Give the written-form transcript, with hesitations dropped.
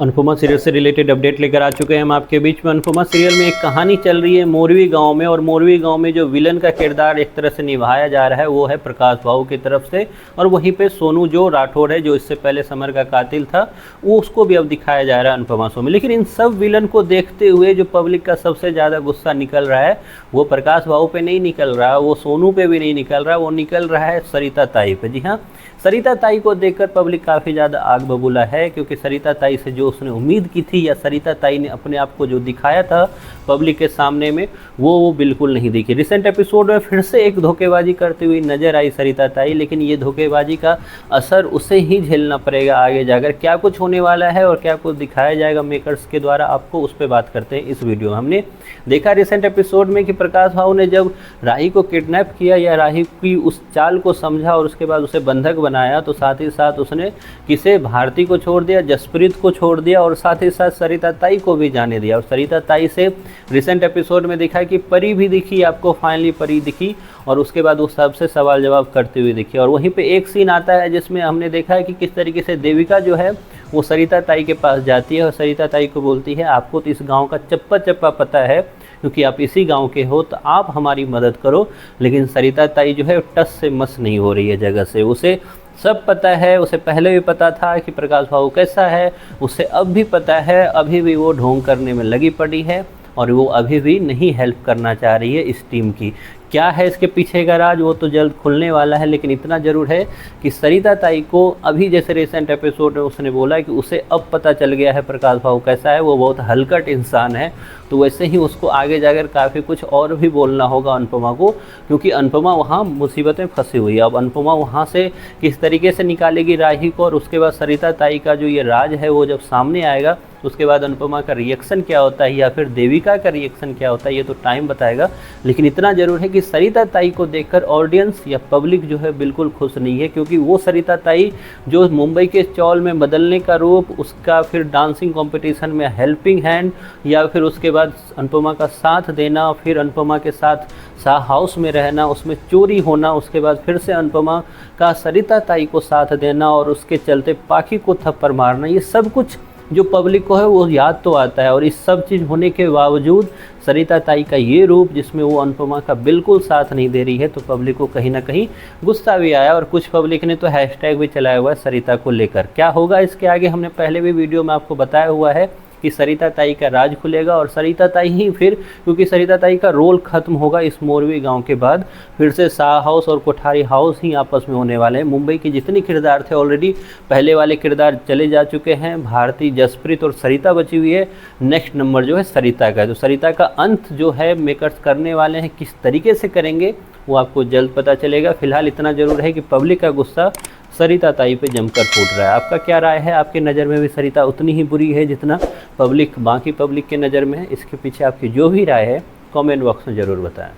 Anupama serial से related update लेकर आ चुके हैं हम आपके बीच में। अनुपमा सीरियल में एक कहानी चल रही है मोरवी गांव में, और मोरवी गांव में जो विलन का किरदार एक तरह से निभाया जा रहा है वो है प्रकाश भाऊ की तरफ से, और वहीं पे सोनू जो राठौड़ है जो इससे पहले समर का कातिल था वो उसको भी अब दिखाया जा रहा है अनुपमा शो में। लेकिन इन सब विलन को देखते हुए जो पब्लिक का सबसे ज़्यादा गुस्सा निकल रहा है वो प्रकाश भाऊ पे नहीं निकल रहा, वो सोनू पे भी नहीं निकल रहा, वो निकल रहा है सरिता ताई पे। जी हाँ, सरिता ताई को देखकर पब्लिक काफ़ी ज़्यादा आग बबूला है, क्योंकि सरिता ताई से जो उसने उम्मीद की थी या सरिता ताई ने अपने आप को जो दिखाया था पब्लिक के सामने में वो बिल्कुल नहीं दिखी। रिसेंट एपिसोड में फिर से एक धोखेबाजी करती हुई नजर आई सरिता ताई, लेकिन ये धोखेबाजी का असर उसे ही झेलना पड़ेगा आगे जाकर। क्या कुछ होने वाला है और क्या कुछ दिखाया जाएगा मेकर्स के द्वारा आपको, उस पर बात करते हैं इस वीडियो में। हमने देखा रिसेंट एपिसोड में कि प्रकाश भाऊ ने जब राही को किडनैप किया या राही की उस चाल को समझा और उसके बाद उसे बंधक बनाया, तो साथ ही साथ उसने किसे भारती को छोड़ दिया, जसप्रीत को छोड़ दिया, और साथ ही साथ सरिता ताई को भी जाने दिया। और सरिता ताई से रिसेंट एपिसोड में दिखा कि परी भी दिखी आपको, फाइनली परी दिखी, और उसके बाद वो सबसे सवाल जवाब करते हुए दिखी। और वहीं पे एक सीन आता है जिसमें हमने देखा है कि किस तरीके से देविका जो है वो सरिता ताई के पास जाती है और सरिता ताई को बोलती है आपको तो इस गांव का चप्पा चप्पा पता है क्योंकि आप इसी गांव के हो, तो आप हमारी मदद करो। लेकिन सरिता ताई जो है टस से मस नहीं हो रही है जगह से। उसे सब पता है, उसे पहले भी पता था कि प्रकाश भाऊ कैसा है, उसे अब भी पता है, अभी भी वो ढोंग करने में लगी पड़ी है और वो अभी भी नहीं हेल्प करना चाह रही है इस टीम की। क्या है इसके पीछे का राज वो तो जल्द खुलने वाला है, लेकिन इतना ज़रूर है कि सरिता ताई को अभी जैसे रिसेंट एपिसोड में उसने बोला कि उसे अब पता चल गया है प्रकाश भाऊ कैसा है, वो बहुत हलकट इंसान है, तो वैसे ही उसको आगे जाकर काफ़ी कुछ और भी बोलना होगा अनुपमा को, क्योंकि अनुपमा वहाँ मुसीबतें फंसी हुई है। अब अनुपमा वहाँ से किस तरीके से निकालेगी राही को, और उसके बाद सरिता ताई का जो ये राज है वो जब सामने आएगा तो उसके बाद अनुपमा का रिएक्शन क्या होता है या फिर देविका का रिएक्शन क्या होता है ये तो टाइम बताएगा। लेकिन इतना ज़रूर है कि सरिता ताई को देखकर ऑडियंस या पब्लिक जो है बिल्कुल खुश नहीं है, क्योंकि वो सरिता ताई जो मुंबई के चौल में बदलने का रूप, उसका फिर डांसिंग कंपटीशन में हेल्पिंग हैंड, या फिर उसके बाद अनुपमा का साथ देना, फिर अनुपमा के साथ हाउस में रहना, उसमें चोरी होना, उसके बाद फिर से अनुपमा का सरिता ताई को साथ देना और उसके चलते पाखी को थप्पड़ मारना, ये सब कुछ जो पब्लिक को है वो याद तो आता है। और इस सब चीज़ होने के बावजूद सरिता ताई का ये रूप जिसमें वो अनुपमा का बिल्कुल साथ नहीं दे रही है, तो पब्लिक को कहीं ना कहीं गुस्सा भी आया, और कुछ पब्लिक ने तो हैशटैग भी चलाया हुआ है सरिता को लेकर। क्या होगा इसके आगे हमने पहले भी वीडियो में आपको बताया हुआ है कि सरिता ताई का राज खुलेगा, और सरिता ताई ही फिर, क्योंकि सरिता ताई का रोल खत्म होगा इस मोरवी गांव के बाद, फिर से शाह हाउस और कोठारी हाउस ही आपस में होने वाले हैं। मुंबई के जितने किरदार थे ऑलरेडी पहले वाले किरदार चले जा चुके हैं, भारती, जसप्रीत और सरिता बची हुई है। नेक्स्ट नंबर जो है सरिता का, तो सरिता का अंत जो है मेकर्स करने वाले हैं, किस तरीके से करेंगे वो आपको जल्द पता चलेगा। फिलहाल इतना ज़रूर है कि पब्लिक का गुस्सा सरिता ताई पे जमकर फूट रहा है। आपका क्या राय है? आपकी नज़र में भी सरिता उतनी ही बुरी है जितना बाकी पब्लिक के नज़र में है? इसके पीछे आपकी जो भी राय है कमेंट बॉक्स में ज़रूर बताएं।